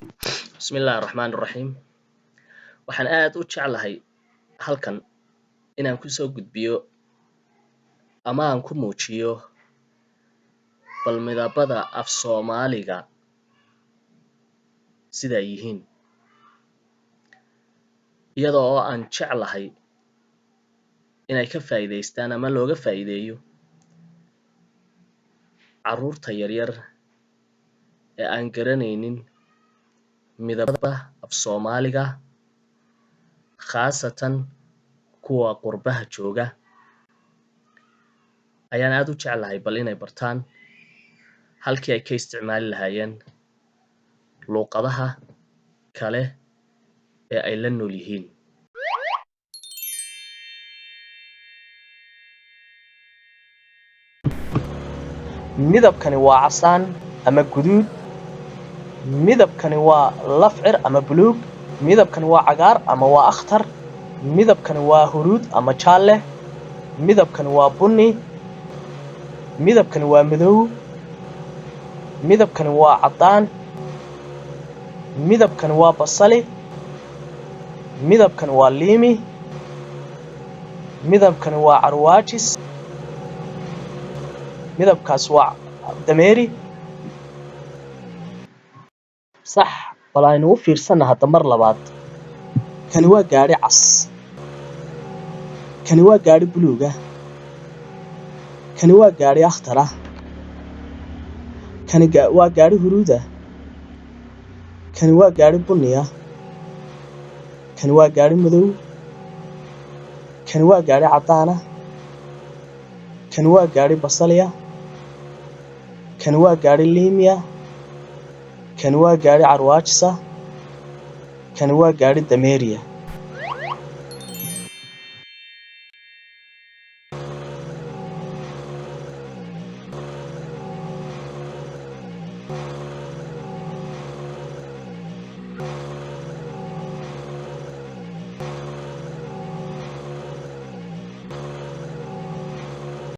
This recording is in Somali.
Bismillahirrahmanirrahiim. Waxaan aad u jeclahay halkan inaan ku soo gudbiyo ama aan ku muujiyo bal midabada af Soomaaliga sida ay yihiin iyada oo aan jeclahay inay ka faa'iidaystaan ama looga faa'iideeyo carruurta yaryar ee aan garanaynin midabada af Soomaaliga khaasatan kuwa qurbaha jooga ayaan aad u jeclahay bal inay bartaan halkii ay ka isticmaali lahaayeen luqadaha kale ee ay la nool yihiin. midabkani waa casaan ama guduud, midabkani waa lafcir ama buluug, midabkani waa cagaar ama waa akhtar, midabkani waa huruud ama jaalle, midabkani waa bunni, midabkani waa madow, midabkani waa caddaan, midabkani waa basali, midabkani waa liimi, midabkani waa carwaajis, midabkaas waa dameeri. sax bal aynu u fiirsana hadda mar labaad. Kani waa gaadhi cas, kani waa gaadhi buluug ah, kani waa gaadhi akhtar ah, kani waa gaadhi huruud ah, kani waa gaadhi bunni ah, kani waa gaadhi madow, kani waa gaadhi caddaan ah, kani waa gaadhi basali ah, kani waa gaadhi liimi ah, kani waa gaadhi carwaajis ah, kani waa gaadhi dameeri ah.